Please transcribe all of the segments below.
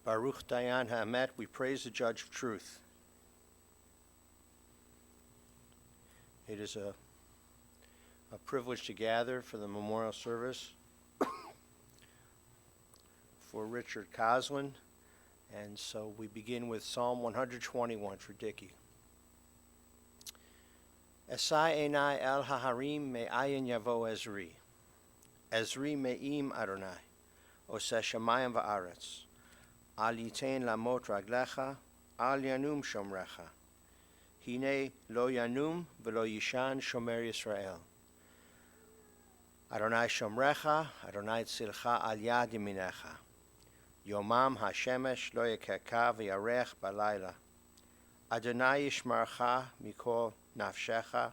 Baruch Dayan Ha'emet, we praise the Judge of Truth. It is a privilege to gather for the memorial service for Richard Koslen, and so we begin with Psalm 121 for Dickie. Esai enai el haharim me'ayin yavo Ezri. Ezri me'im Adonai, oseh shamayim va'aretz. Al yitain lamot raglecha, al yanum shomrecha. Hine lo yanum v'lo yishan shomer Yisrael. Adonai shomrecha, Adonai tzilcha al yad yaminecha. Yomam hashemesh lo yekeka v'yarech balayla. Adonai yishmarcha mikol nafshecha.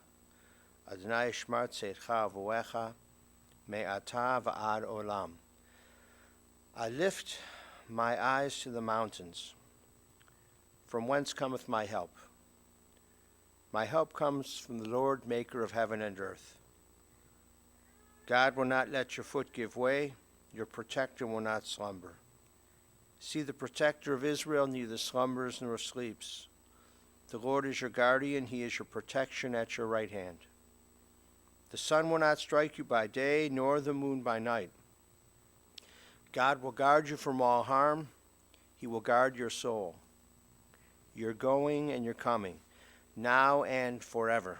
Adonai yishmar tzeitcha v'oecha me'ata v'ad olam. I lift my eyes to the mountains. From whence cometh my help? My help comes from the Lord, maker of heaven and earth. God will not let your foot give way. Your protector will not slumber. See, the protector of Israel neither slumbers nor sleeps. The Lord is your guardian. He is your protection at your right hand. The sun will not strike you by day, nor the moon by night. God will guard you from all harm. He will guard your soul, your going and your coming, now and forever.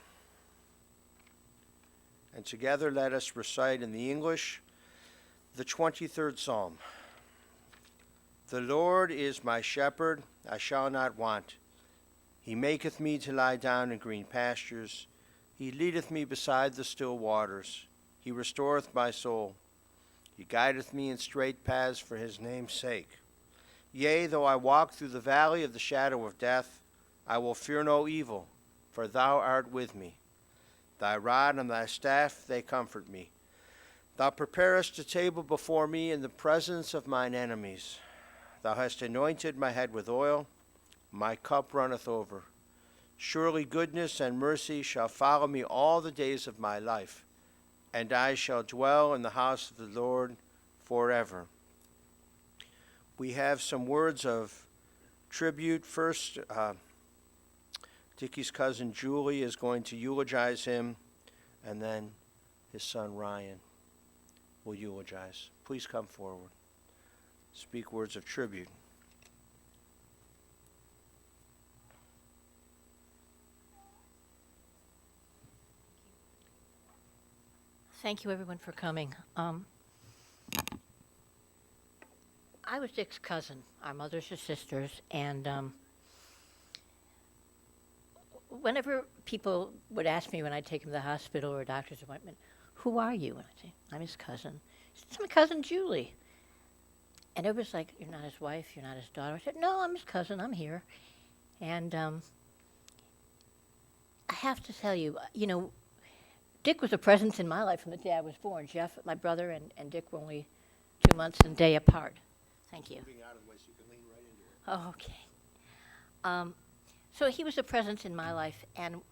And together let us recite in the English the 23rd Psalm. The Lord is my shepherd, I shall not want. He maketh me to lie down in green pastures. He leadeth me beside the still waters. He restoreth my soul. He guideth me in straight paths for his name's sake. Yea, though I walk through the valley of the shadow of death, I will fear no evil, for thou art with me. Thy rod and thy staff, they comfort me. Thou preparest a table before me in the presence of mine enemies. Thou hast anointed my head with oil, my cup runneth over. Surely goodness and mercy shall follow me all the days of my life, and I shall dwell in the house of the Lord forever. We have some words of tribute. First, Dickie's cousin Julie is going to eulogize him, and then his son Ryan will eulogize. Please come forward. Speak words of tribute. Thank you, everyone, for coming. I was Dick's cousin. Our mothers are sisters, and whenever people would ask me when I'd take him to the hospital or a doctor's appointment, "Who are you?" And I'd say, "I'm his cousin." "It's my cousin Julie." And everybody's like, "You're not his wife, you're not his daughter." I said, "No, I'm his cousin, I'm here." And I have to tell you, Dick was a presence in my life from the day I was born. Jeff, my brother, and Dick were only 2 months and a day apart. Thank you. Moving out of the way so you can lean right into it. Oh, okay. So he was a presence in my life, and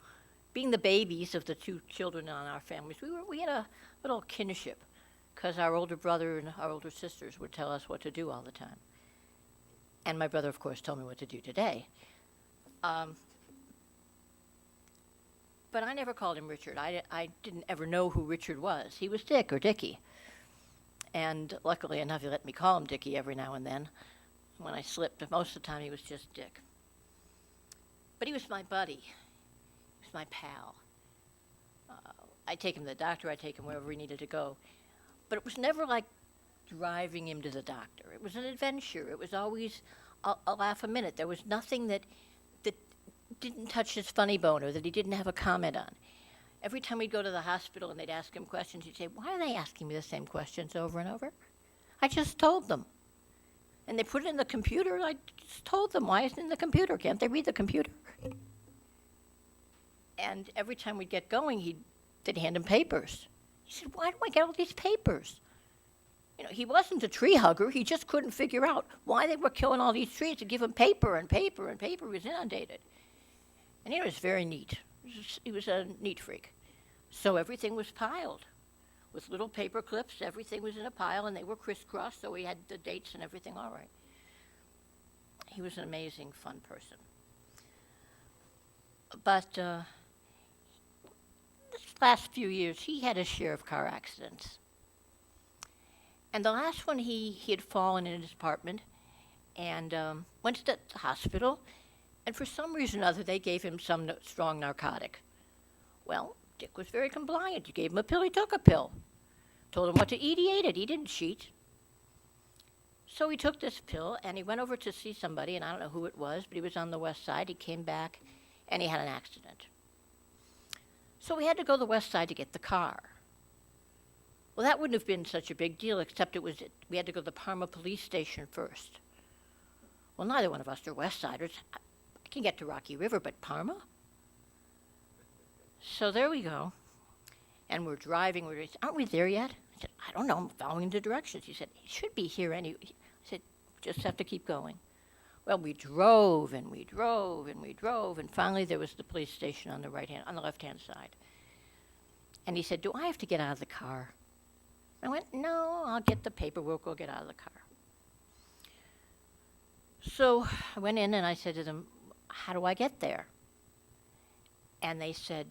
being the babies of the two children in our families, we had a little kinship, because our older brother and our older sisters would tell us what to do all the time. And my brother, of course, told me what to do today. But I never called him Richard. I didn't ever know who Richard was. He was Dick or Dickie. And luckily enough, he let me call him Dickie every now and then when I slipped. Most of the time, he was just Dick. But he was my buddy. He was my pal. I'd take him to the doctor. I'd take him wherever he needed to go. But it was never like driving him to the doctor. It was an adventure. It was always a laugh a minute. There was nothing that didn't touch his funny bone or that he didn't have a comment on. Every time we'd go to the hospital and they'd ask him questions, he'd say, "Why are they asking me the same questions over and over? I just told them." And they put it in the computer. I just told them, "Why isn't it in the computer? Can't they read the computer?" And every time we'd get going, they'd hand him papers. He said, "Why do I get all these papers?" He wasn't a tree hugger. He just couldn't figure out why they were killing all these trees to give him paper and paper and paper. He was inundated. And he was very neat. He was a neat freak. So everything was piled with little paper clips. Everything was in a pile, and they were crisscrossed, so we had the dates and everything all right. he was an amazing, fun person. But this last few years, he had his share of car accidents. And the last one, he had fallen in his apartment and went to the hospital. And for some reason or other, they gave him some strong narcotic. Well, Dick was very compliant. You gave him a pill, he took a pill. Told him what to eat, he ate it. He didn't cheat. So he took this pill, and he went over to see somebody, and I don't know who it was, but he was on the west side. He came back, and he had an accident. So we had to go to the west side to get the car. Well, that wouldn't have been such a big deal, except we had to go to the Parma police station first. Well, neither one of us are west siders. I can get to Rocky River, but Parma? So there we go. And we're driving. Aren't we there yet? I said, I don't know. I'm following the directions. He said, he should be here anyway. I said, just have to keep going. Well, we drove and we drove and we drove, and finally there was the police station on the left-hand side. And he said, do I have to get out of the car? I went, no, I'll get the paperwork. We'll get out of the car. So I went in and I said to them, how do I get there? And they said,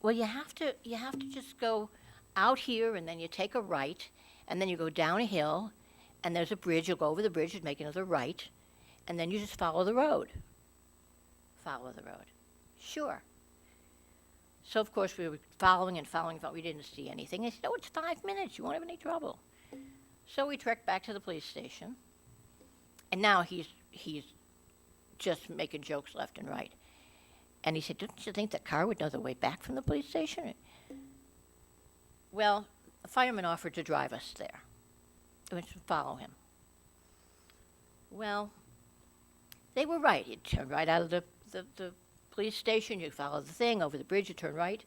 well, you have to just go out here, and then you take a right, and then you go down a hill, and there's a bridge. You'll go over the bridge and make another right, and then you just follow the road. Follow the road. Sure. So, of course, we were following and following, but we didn't see anything. They said, oh, it's 5 minutes. You won't have any trouble. So we trekked back to the police station, and now he's just making jokes left and right. And he said, don't you think the car would know the way back from the police station? Well, the fireman offered to drive us there. We went to follow him. Well, they were right. You turn right out of the police station, you follow the thing, over the bridge, you turn right.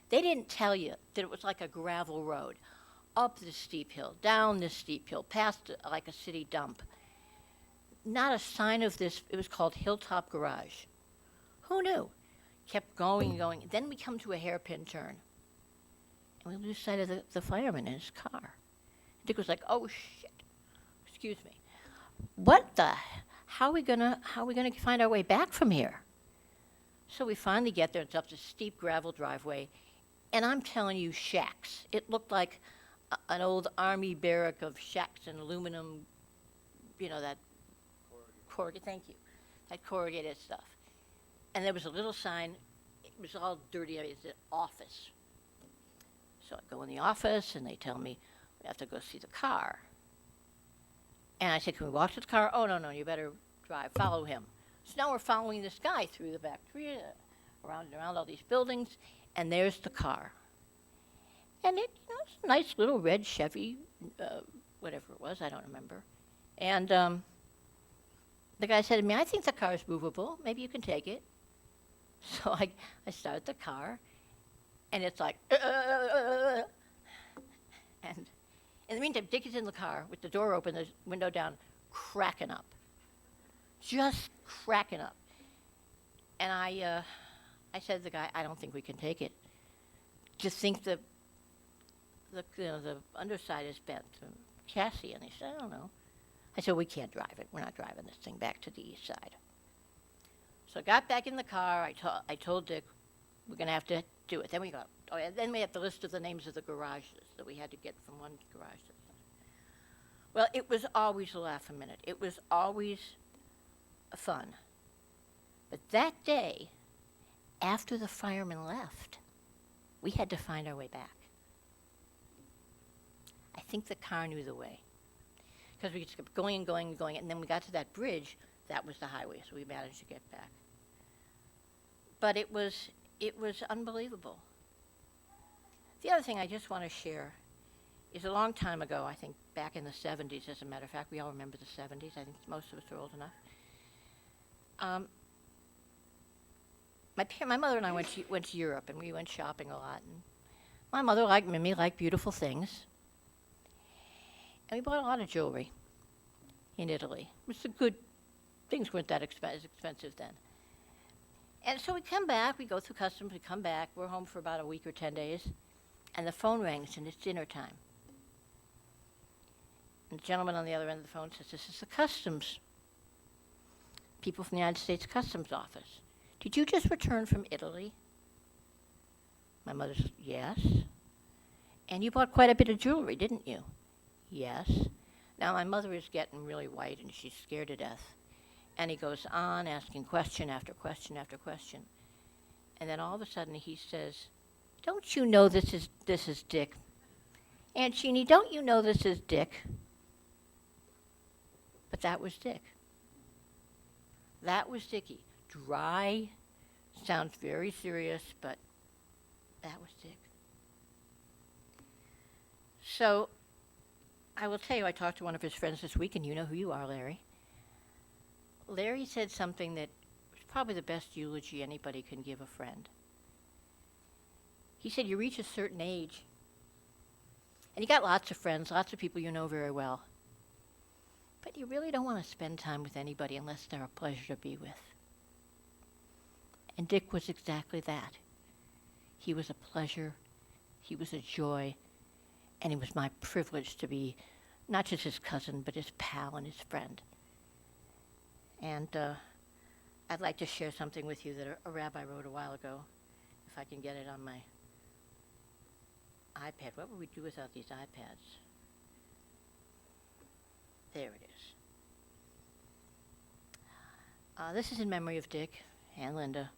They didn't tell you that it was like a gravel road, up this steep hill, down this steep hill, past like a city dump. Not a sign of this. It was called Hilltop Garage. Who knew? Kept going and going. Then we come to a hairpin turn, and we lose sight of the fireman in his car. Dick was like, "Oh shit! Excuse me. What the? How are we gonna find our way back from here?" So we finally get there. It's up this steep gravel driveway, and I'm telling you, shacks. It looked like an old army barrack of shacks and aluminum. You know that. Corrugated. Thank you. That corrugated stuff. And there was a little sign. It was all dirty. It's an office. So I go in the office, and they tell me we have to go see the car. And I said, can we walk to the car? Oh, no, you better drive. Follow him. So now we're following this guy through the back tree, around and around all these buildings, and there's the car. And it's a nice little red Chevy, whatever it was, I don't remember. And the guy said to me, I think the car is movable. Maybe you can take it. So I started the car, and it's like, and in the meantime, Dick is in the car with the door open, the window down, cracking up. Just cracking up. And I said to the guy, I don't think we can take it. Just think the underside is bent, the chassis. And he said, I don't know. I said, we can't drive it. We're not driving this thing back to the east side. So I got back in the car. I told Dick, we're going to have to do it. Then we then we had the list of the names of the garages that we had to get from one garage to the other. Well, it was always a laugh a minute. It was always fun. But that day, after the firemen left, we had to find our way back. I think the car knew the way. Because we just kept going and going and going, and then we got to that bridge. That was the highway, so we managed to get back. But it was unbelievable. The other thing I just want to share is a long time ago, I think back in the 70s, as a matter of fact. We all remember the 70s. I think most of us are old enough. My mother and I went to Europe, and we went shopping a lot. And my mother, like Mimi, liked beautiful things. And we bought a lot of jewelry in Italy. It was good. Things weren't that expensive then. And so we come back, we go through customs, we come back, we're home for about a week or 10 days, and the phone rings, and it's dinner time. And the gentleman on the other end of the phone says, "This is the customs. People from the United States Customs Office. Did you just return from Italy?" My mother says, "Yes." "And you bought quite a bit of jewelry, didn't you?" "Yes." Now, my mother is getting really white, and she's scared to death. And he goes on asking question after question after question. And then all of a sudden he says, "Don't you know this is Dick? Aunt Jeannie, don't you know this is Dick?" But that was Dick. That was Dickie. Dry, sounds very serious, but that was Dick. So I will tell you, I talked to one of his friends this week, and you know who you are, Larry. Larry said something that was probably the best eulogy anybody can give a friend. He said, you reach a certain age, and you got lots of friends, lots of people you know very well, but you really don't want to spend time with anybody unless they're a pleasure to be with. And Dick was exactly that. He was a pleasure, he was a joy, and it was my privilege to be not just his cousin, but his pal and his friend. And I'd like to share something with you that a rabbi wrote a while ago, if I can get it on my iPad. What would we do without these iPads? There it is. This is in memory of Dick and Linda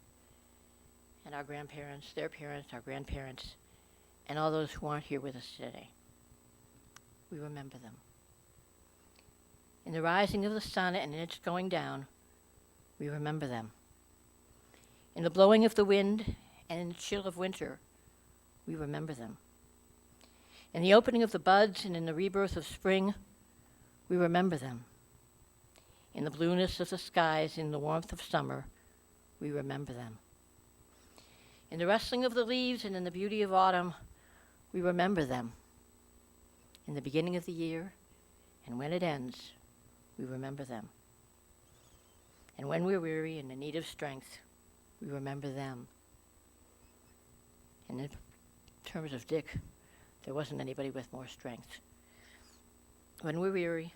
and our grandparents, their parents, our grandparents, and all those who aren't here with us today. We remember them. In the rising of the sun and in its going down, we remember them. In the blowing of the wind and in the chill of winter, we remember them. In the opening of the buds and in the rebirth of spring, we remember them. In the blueness of the skies, in the warmth of summer, we remember them. In the rustling of the leaves and in the beauty of autumn, we remember them. In the beginning of the year, and when it ends, we remember them. And when we're weary and in need of strength, we remember them. And in terms of Dick, there wasn't anybody with more strength. When we're weary,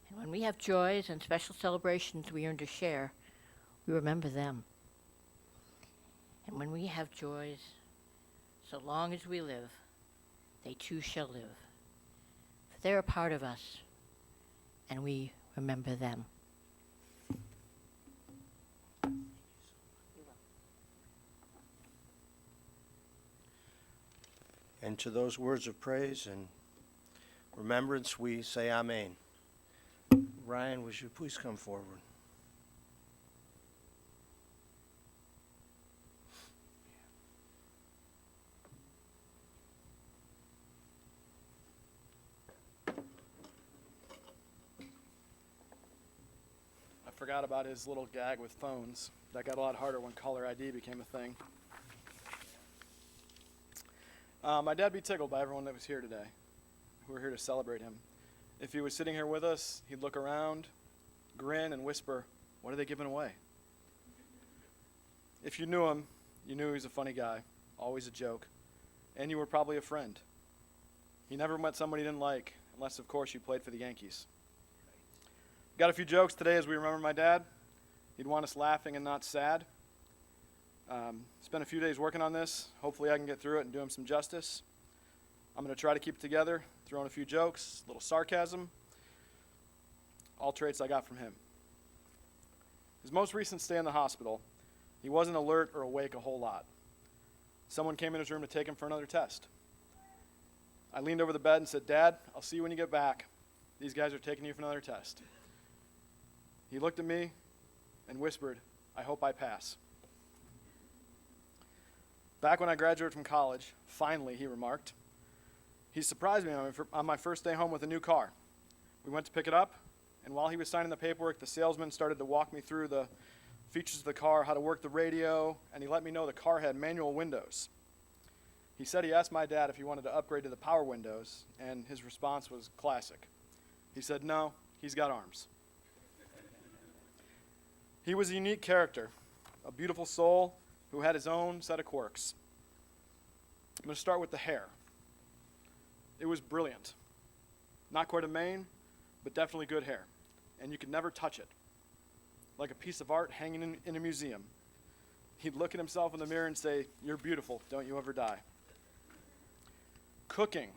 and when we have joys and special celebrations we earn to share, we remember them. And when we have joys, so long as we live, they too shall live. For they're a part of us, and we remember them. And to those words of praise and remembrance, we say amen. Ryan, would you please come forward? I forgot about his little gag with phones. That got a lot harder when caller ID became a thing. My dad'd be tickled by everyone that was here today, who were here to celebrate him. If he was sitting here with us, he'd look around, grin, and whisper, "What are they giving away?" If you knew him, you knew he was a funny guy, always a joke, and you were probably a friend. He never met somebody he didn't like, unless, of course, you played for the Yankees. Got a few jokes today as we remember my dad. He'd want us laughing and not sad. Spent a few days working on this. Hopefully I can get through it and do him some justice. I'm going to try to keep it together, throw in a few jokes, a little sarcasm, all traits I got from him. His most recent stay in the hospital, he wasn't alert or awake a whole lot. Someone came in his room to take him for another test. I leaned over the bed and said, "Dad, I'll see you when you get back. These guys are taking you for another test." He looked at me and whispered, "I hope I pass." Back when I graduated from college, finally, he remarked, he surprised me on my first day home with a new car. We went to pick it up, and while he was signing the paperwork, the salesman started to walk me through the features of the car, how to work the radio, and he let me know the car had manual windows. He said he asked my dad if he wanted to upgrade to the power windows, and his response was classic. He said, "No, he's got arms." He was a unique character, a beautiful soul who had his own set of quirks. I'm going to start with the hair. It was brilliant. Not quite a mane, but definitely good hair. And you could never touch it. Like a piece of art hanging in a museum. He'd look at himself in the mirror and say, "You're beautiful, don't you ever die." Cooking.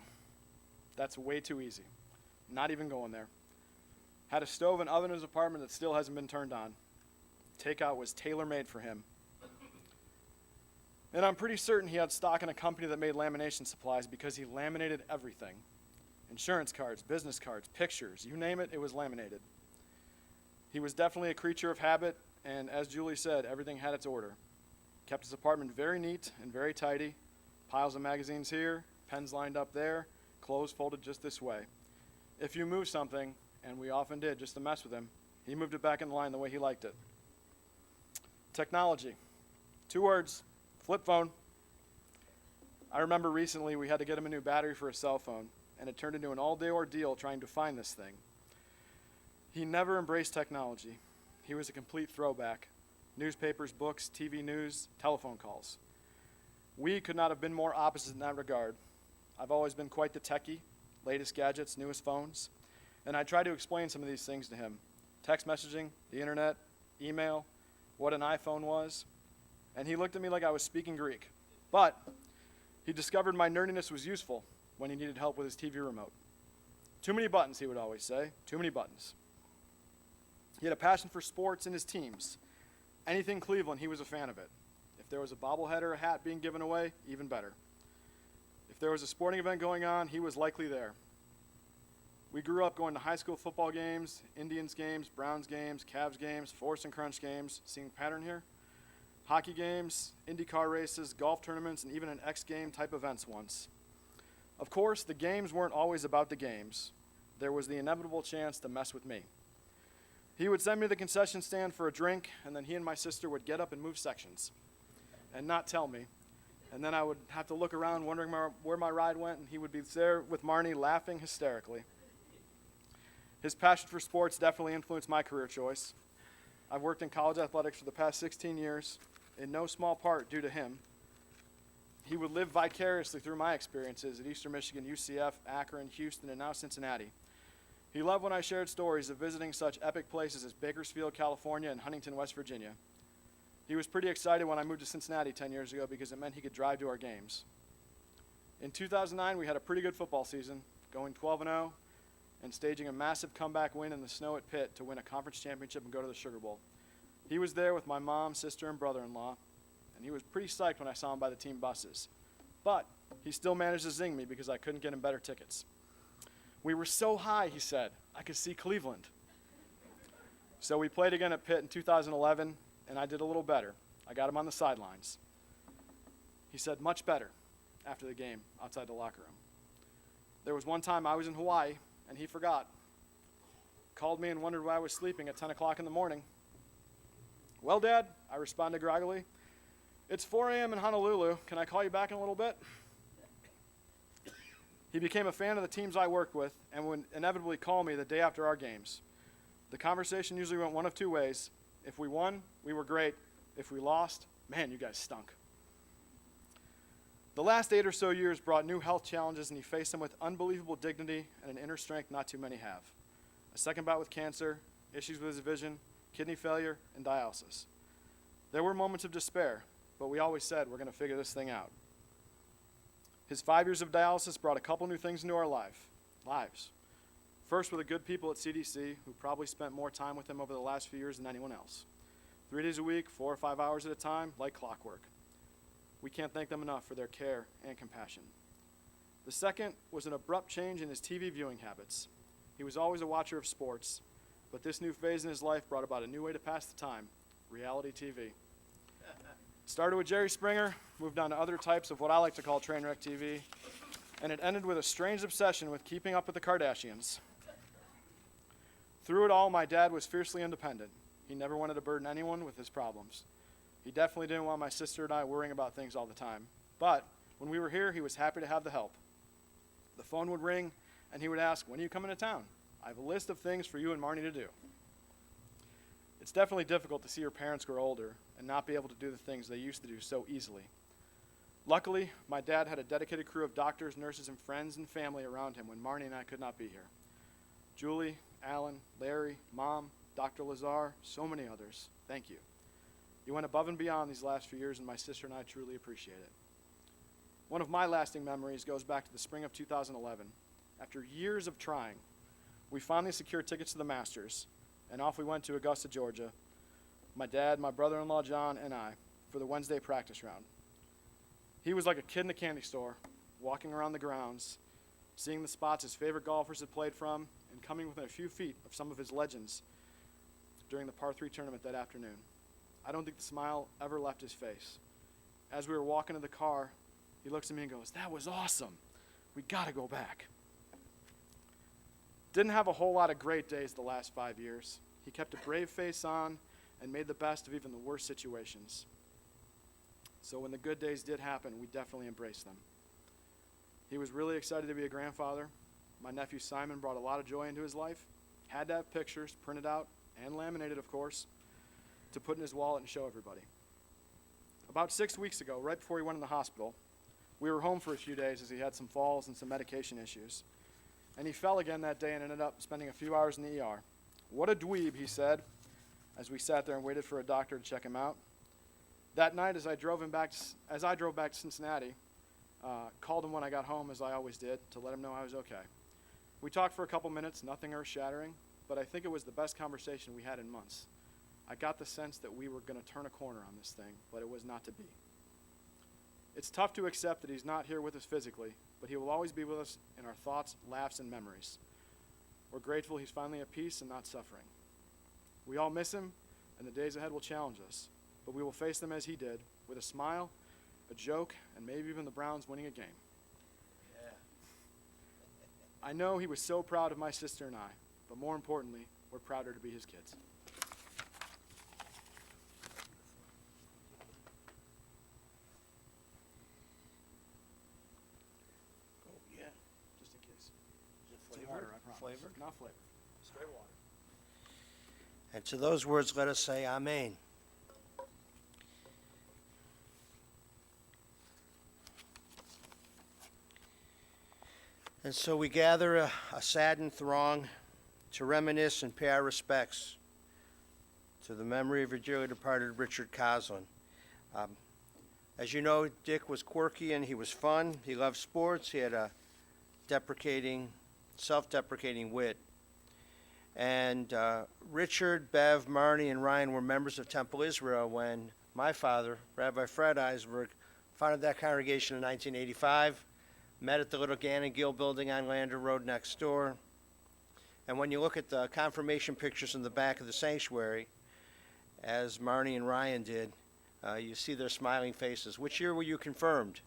That's way too easy. Not even going there. Had a stove and oven in his apartment that still hasn't been turned on. Takeout was tailor-made for him. And I'm pretty certain he had stock in a company that made lamination supplies because he laminated everything. Insurance cards, business cards, pictures, you name it, it was laminated. He was definitely a creature of habit, and as Julie said, everything had its order. Kept his apartment very neat and very tidy. Piles of magazines here, pens lined up there, clothes folded just this way. If you moved something, and we often did just to mess with him, he moved it back in line the way he liked it. Technology. 2 words, flip phone. I remember recently we had to get him a new battery for his cell phone, and it turned into an all-day ordeal trying to find this thing. He never embraced technology. He was a complete throwback. Newspapers, books, TV news, telephone calls. We could not have been more opposite in that regard. I've always been quite the techie, latest gadgets, newest phones, and I tried to explain some of these things to him. Text messaging, the internet, email, what an iPhone was, and he looked at me like I was speaking Greek. But he discovered my nerdiness was useful when he needed help with his TV remote. Too many buttons, he would always say, too many buttons. He had a passion for sports and his teams. Anything Cleveland, he was a fan of it. If there was a bobblehead or a hat being given away, even better. If there was a sporting event going on, he was likely there. We grew up going to high school football games, Indians games, Browns games, Cavs games, Force and Crunch games, seeing pattern here? Hockey games, IndyCar races, golf tournaments, and even an X game type events once. Of course, the games weren't always about the games. There was the inevitable chance to mess with me. He would send me to the concession stand for a drink, and then he and my sister would get up and move sections and not tell me. And then I would have to look around wondering where my ride went, and he would be there with Marnie laughing hysterically. His passion for sports definitely influenced my career choice. I've worked in college athletics for the past 16 years, in no small part due to him. He would live vicariously through my experiences at Eastern Michigan, UCF, Akron, Houston, and now Cincinnati. He loved when I shared stories of visiting such epic places as Bakersfield, California, and Huntington, West Virginia. He was pretty excited when I moved to Cincinnati 10 years ago because it meant he could drive to our games. In 2009, we had a pretty good football season, going 12-0 and staging a massive comeback win in the snow at Pitt to win a conference championship and go to the Sugar Bowl. He was there with my mom, sister, and brother-in-law, and he was pretty psyched when I saw him by the team buses. But he still managed to zing me because I couldn't get him better tickets. We were so high, he said, I could see Cleveland. So we played again at Pitt in 2011, and I did a little better. I got him on the sidelines. He said, much better, after the game outside the locker room. There was one time I was in Hawaii, and he forgot. Called me and wondered why I was sleeping at 10 o'clock in the morning. Well, Dad, I responded groggily, it's 4 a.m. in Honolulu. Can I call you back in a little bit? He became a fan of the teams I worked with and would inevitably call me the day after our games. The conversation usually went one of 2 ways. If we won, we were great. If we lost, man, you guys stunk. The last 8 or so years brought new health challenges, and he faced them with unbelievable dignity and an inner strength not too many have. A second bout with cancer, issues with his vision, kidney failure, and dialysis. There were moments of despair, but we always said we're going to figure this thing out. His 5 years of dialysis brought a couple new things into our lives. First were the good people at CDC, who probably spent more time with him over the last few years than anyone else. 3 days a week, 4 or 5 hours at a time, like clockwork. We can't thank them enough for their care and compassion. The second was an abrupt change in his TV viewing habits. He was always a watcher of sports, but this new phase in his life brought about a new way to pass the time, reality TV. Started with Jerry Springer, moved on to other types of what I like to call train wreck TV, and it ended with a strange obsession with keeping up with the Kardashians. Through it all, my dad was fiercely independent. He never wanted to burden anyone with his problems. He definitely didn't want my sister and I worrying about things all the time. But when we were here, he was happy to have the help. The phone would ring, and he would ask, when are you coming to town? I have a list of things for you and Marnie to do. It's definitely difficult to see your parents grow older and not be able to do the things they used to do so easily. Luckily, my dad had a dedicated crew of doctors, nurses, and friends and family around him when Marnie and I could not be here. Julie, Alan, Larry, Mom, Dr. Lazar, so many others, thank you. You went above and beyond these last few years, and my sister and I truly appreciate it. One of my lasting memories goes back to the spring of 2011. After years of trying, we finally secured tickets to the Masters, and off we went to Augusta, Georgia, my dad, my brother-in-law John, and I, for the Wednesday practice round. He was like a kid in a candy store, walking around the grounds, seeing the spots his favorite golfers had played from, and coming within a few feet of some of his legends during the par 3 tournament that afternoon. I don't think the smile ever left his face. As we were walking to the car, he looks at me and goes, "That was awesome. We got to go back." Didn't have a whole lot of great days the last 5 years. He kept a brave face on and made the best of even the worst situations. So when the good days did happen, we definitely embraced them. He was really excited to be a grandfather. My nephew Simon brought a lot of joy into his life. Had to have pictures printed out and laminated, of course, to put in his wallet and show everybody. About 6 weeks ago, right before he went in the hospital, we were home for a few days as he had some falls and some medication issues. And he fell again that day and ended up spending a few hours in the ER. "What a dweeb," he said, as we sat there and waited for a doctor to check him out. That night, as I drove back to Cincinnati, called him when I got home, as I always did, to let him know I was okay. We talked for a couple minutes, nothing earth-shattering, but I think it was the best conversation we had in months. I got the sense that we were going to turn a corner on this thing, but it was not to be. It's tough to accept that he's not here with us physically, but he will always be with us in our thoughts, laughs, and memories. We're grateful he's finally at peace and not suffering. We all miss him, and the days ahead will challenge us, but we will face them as he did, with a smile, a joke, and maybe even the Browns winning a game. Yeah. I know he was so proud of my sister and I, but more importantly, we're prouder to be his kids. Oh, yeah. Just in case. Is it Water, I promise. Flavored? Not flavored. Straight water. And to those words, let us say Amen. And so we gather a saddened throng to reminisce and pay our respects to the memory of your dearly departed Richard Koslen. As you know, Dick was quirky and he was fun. He loved sports. He had a self-deprecating wit. And Richard, Bev, Marnie, and Ryan were members of Temple Israel when my father, Rabbi Fred Eisberg, founded that congregation in 1985. Met at the little Gannon Gill building on Lander Road next door. And when you look at the confirmation pictures in the back of the sanctuary, as Marnie and Ryan did, you see their smiling faces. Which year were you confirmed?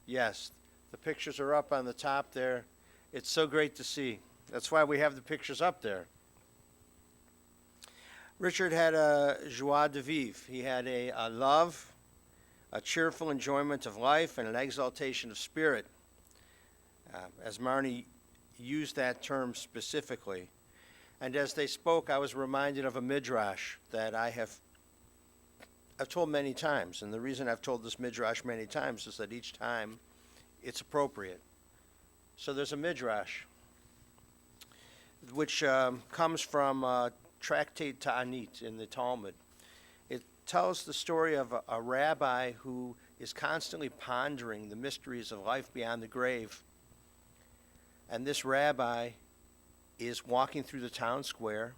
Yes, the pictures are up on the top there. It's so great to see. That's why we have the pictures up there. Richard had a joie de vivre. He had a love, a cheerful enjoyment of life, and an exaltation of spirit. As Marnie used that term specifically. And as they spoke, I was reminded of a midrash that I've told many times. And the reason I've told this midrash many times is that each time it's appropriate. So there's a midrash, which comes from Tractate Ta'anit in the Talmud. It tells the story of a rabbi who is constantly pondering the mysteries of life beyond the grave. And this rabbi is walking through the town square,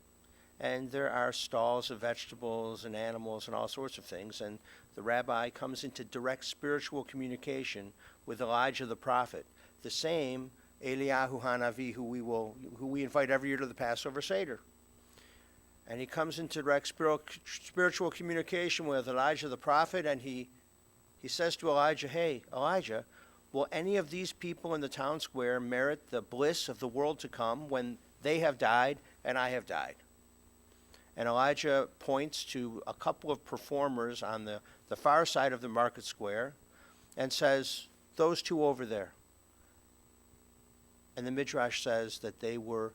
and there are stalls of vegetables and animals and all sorts of things. And the rabbi comes into direct spiritual communication with Elijah the prophet, the same Eliyahu Hanavi who we invite every year to the Passover Seder. And he comes into direct spiritual communication with Elijah the prophet, and he says to Elijah, "Hey, Elijah, will any of these people in the town square merit the bliss of the world to come when they have died and I have died?" And Elijah points to a couple of performers on the far side of the market square and says, "Those two over there." And the Midrash says that they were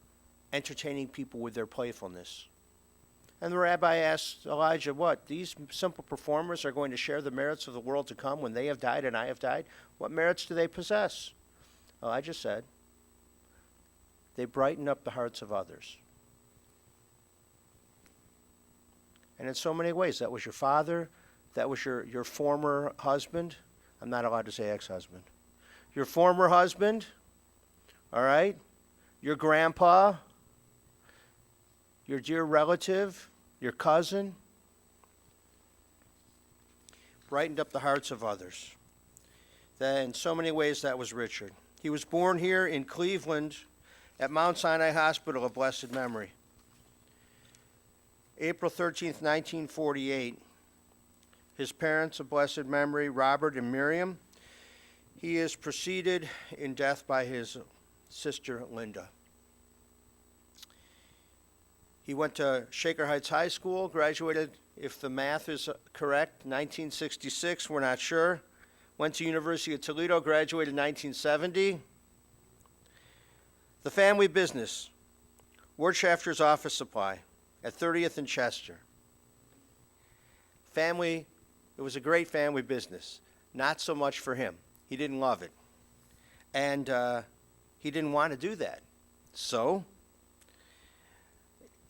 entertaining people with their playfulness. And the rabbi asks Elijah, "What, these simple performers are going to share the merits of the world to come when they have died and I have died? What merits do they possess?" Elijah said, they brighten up the hearts of others. And in so many ways, that was your father, that was your former husband. I'm not allowed to say ex-husband. Your former husband, all right? Your grandpa, your dear relative, your cousin. Brightened up the hearts of others. In so many ways, that was Richard. He was born here in Cleveland at Mount Sinai Hospital of Blessed Memory. April 13th, 1948. His parents of blessed memory, Robert and Miriam. He is preceded in death by his sister, Linda. He went to Shaker Heights High School, graduated, if the math is correct, 1966, we're not sure. Went to University of Toledo, graduated 1970. The family business, Wirtschafter's Office Supply at 30th and Chester. Family, it was a great family business. Not so much for him. He didn't love it. And he didn't want to do that. So,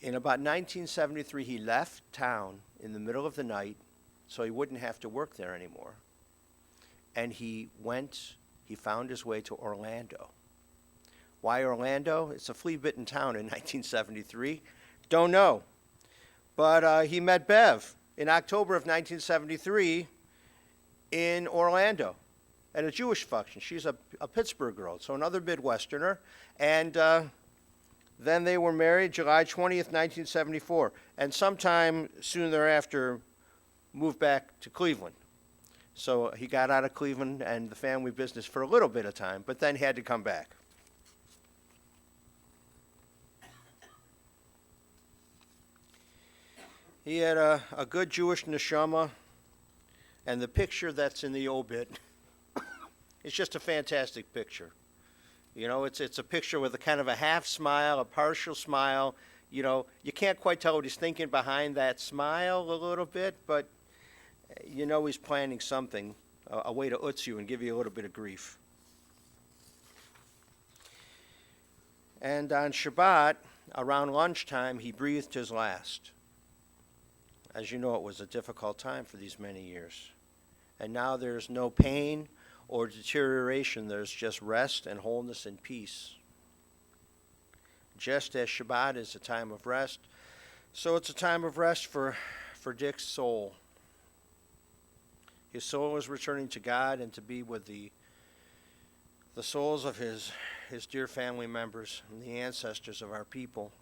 in about 1973, he left town in the middle of the night so he wouldn't have to work there anymore. And he found his way to Orlando. Why Orlando? It's a flea-bitten town in 1973. Don't know. But he met Bev in October of 1973 in Orlando at a Jewish function. She's a Pittsburgh girl, so another Midwesterner. And then they were married July 20th, 1974. And sometime soon thereafter, moved back to Cleveland. So he got out of Cleveland and the family business for a little bit of time, but then he had to come back. He had a good Jewish neshama, and the picture that's in the obit is just a fantastic picture. You know, it's a picture with a kind of a half smile, a partial smile. You know, you can't quite tell what he's thinking behind that smile a little bit, but you know he's planning something, a way to utz you and give you a little bit of grief. And on Shabbat, around lunchtime, he breathed his last. As you know, it was a difficult time for these many years. And now there's no pain or deterioration. There's just rest and wholeness and peace. Just as Shabbat is a time of rest, so it's a time of rest for Dick's soul. His soul is returning to God and to be with the souls of his dear family members and the ancestors of our people.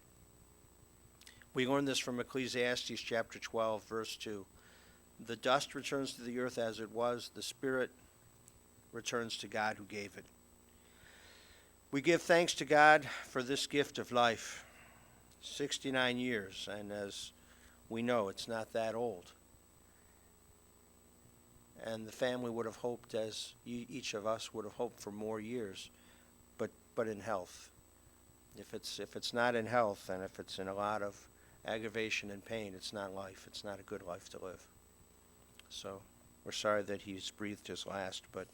We learn this from Ecclesiastes chapter 12, verse 2. The dust returns to the earth as it was. The spirit returns to God who gave it. We give thanks to God for this gift of life. 69 years, and as we know, it's not that old. And the family would have hoped, as each of us would have hoped, for more years, but in health. If it's not in health, and if it's in a lot of aggravation and pain, it's not life. It's not a good life to live. So we're sorry that he's breathed his last, but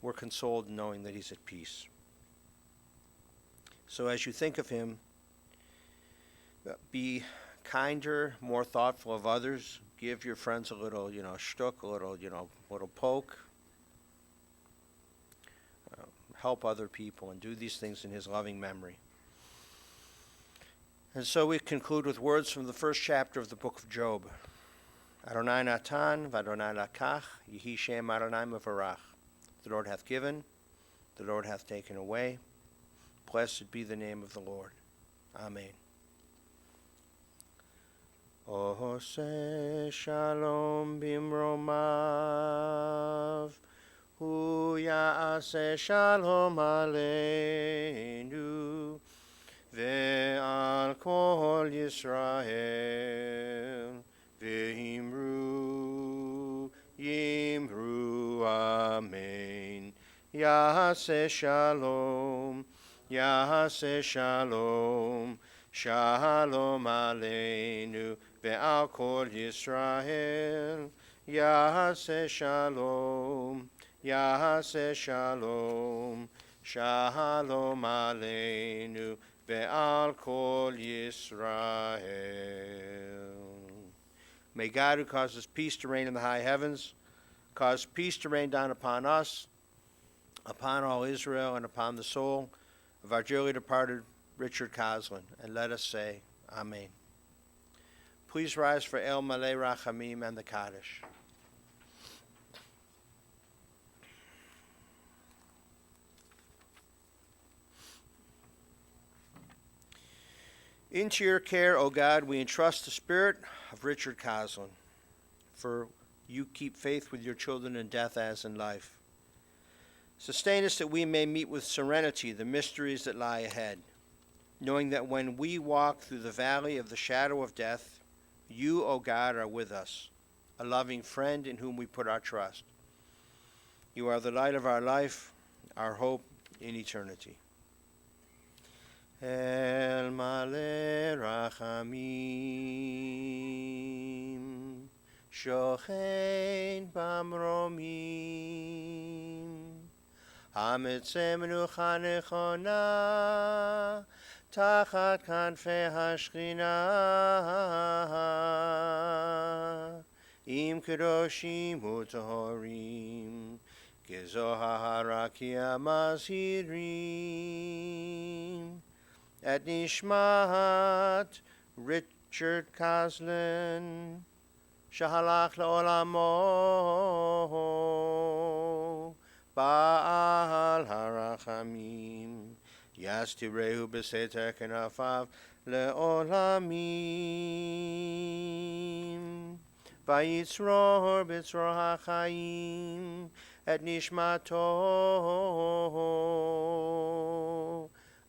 we're consoled knowing that he's at peace. So as you think of him, be kinder, more thoughtful of others. Give your friends a little, shtuck, a little poke. Help other people and do these things in his loving memory. And so we conclude with words from the first chapter of the book of Job. Adonai natan, v'Adonai lakach, yehi shem Adonai mevarach. The Lord hath given, the Lord hath taken away. Blessed be the name of the Lord. Amen. Ose shalom bimromav, hu ya'aseh shalom aleinu, ve'al kol Yisrael, ve'imru, yimru, amen. Ya'aseh shalom, ya'aseh shalom, shalom aleinu, ve'al kol Yisrael, ya'aseh shalom, ya'aseh shalom, Shalom Aleinu ve'al kol Yisrael. May God, who causes peace to reign in the high heavens, cause peace to rain down upon us, upon all Israel, and upon the soul of our dearly departed Richard Koslen. And let us say, Amen. Please rise for El Malei Rachamim and the Kaddish. Into your care, O God, we entrust the spirit of Richard Koslen, for you keep faith with your children in death as in life. Sustain us that we may meet with serenity the mysteries that lie ahead, knowing that when we walk through the valley of the shadow of death, you, O God, are with us, a loving friend in whom we put our trust. You are the light of our life, our hope in eternity. El Malei Rachamim, Shochein Bamromim, Hametzeh Menucha Nechona, Tachat Kanfei Hashchina, Im Kedoshim U'Tahorim, Gezohar Harakia Mazhirim, Et Nishmat Richard Koslen, Shahalach Le'olamo, Ba'al Harachamim, Yastirehu B'Seter Kenafav Le'olamim, Vayitzror B'Tzror HaChaim, Et Nishmato,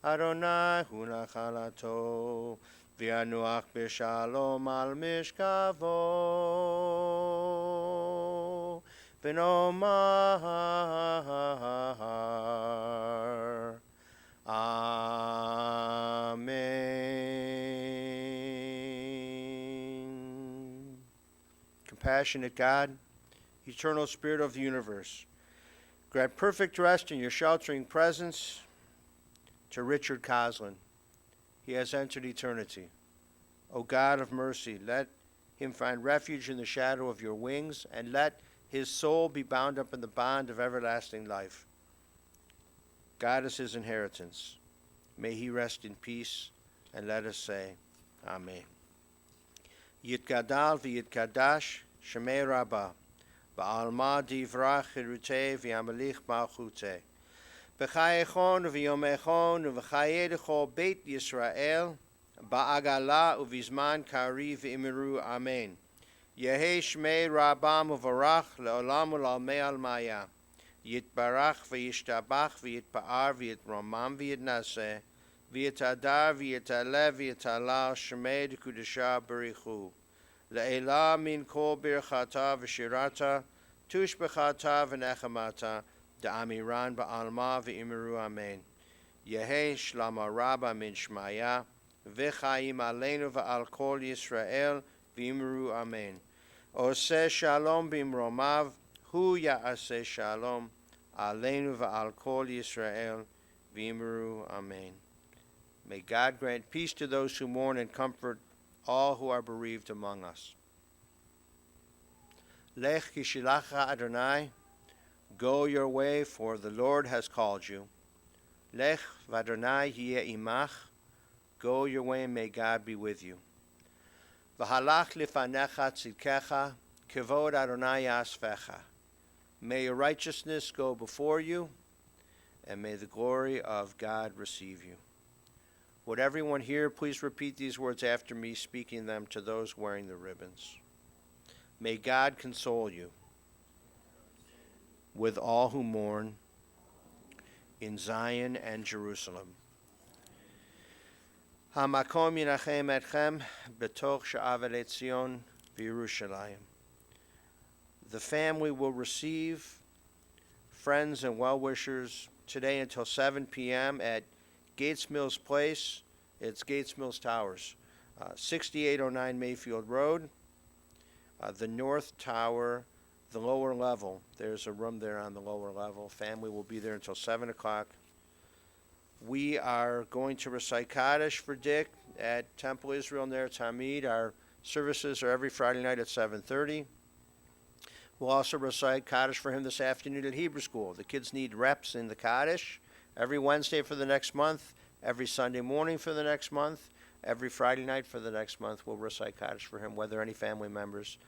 Adonai hu nachalato, v'yanuach b'shalom al mishkavo, v'nomar Amen. Compassionate God, eternal Spirit of the universe, grant perfect rest in your sheltering presence to Richard Koslen. He has entered eternity. O God of mercy, let him find refuge in the shadow of your wings, and let his soul be bound up in the bond of everlasting life. God is his inheritance. May he rest in peace, and let us say, Amen. Yitgadal v'yitkadash Shemei Rabbah, ba'alma divrach chirutei v'yamelich malchutei. V'chayechon v'yomechon v'chayedecho Beit Yisrael ba'agala uvizman kari v'imiru Amen. Yehi Shmei Rabbam uvarach le'olam u'lalmei al-maya. Yitbarach v'yishtabach v'yitpa'ar v'yitromam v'yitnaseh v'yitadar v'yitalev v'yitalal Shmei d'kudashah berichu. Le'ela min kol birchata v'shirata tushbechata v'nechamata Da'amiran ba'alma v'imiru Amen. Yehi shlama rabba min shmaya v'chaim aleinu v'al kol Yisrael v'imiru Amen. Oseh shalom b'imromav hu ya'aseh shalom aleinu v'al kol Yisrael v'imiru Amen. May God grant peace to those who mourn and comfort all who are bereaved among us. Lech kishilacha Adonai, go your way, for the Lord has called you. Lech v'Adonai yeh imach, go your way, and may God be with you. V'halach lifanecha tzidkecha, kevod Adonai yasvecha. May your righteousness go before you, and may the glory of God receive you. Would everyone here please repeat these words after me, speaking them to those wearing the ribbons. May God console you with all who mourn in Zion and Jerusalem. Hamakom yinachem etchem betoch she'avet Zion v'Yerushalayim. The family will receive friends and well-wishers today until 7 p.m. at Gates Mills Place. It's Gates Mills Towers, 6809 Mayfield Road, the North Tower, the lower level. There's a room there on the lower level. Family will be there until 7 o'clock We are going to recite Kaddish for Dick at Temple Israel Ner Tamid. Our services are every Friday night at 7:30. We'll also recite Kaddish for him this afternoon at Hebrew School. The kids need reps in the Kaddish every Wednesday for the next month, every Sunday morning for the next month, every Friday night for the next month. We'll recite Kaddish for him, whether any family members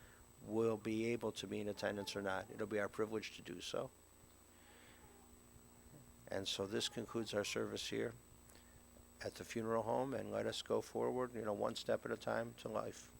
will be able to be in attendance or not. It'll be our privilege to do so. And so this concludes our service here at the funeral home, and let us go forward, one step at a time to life.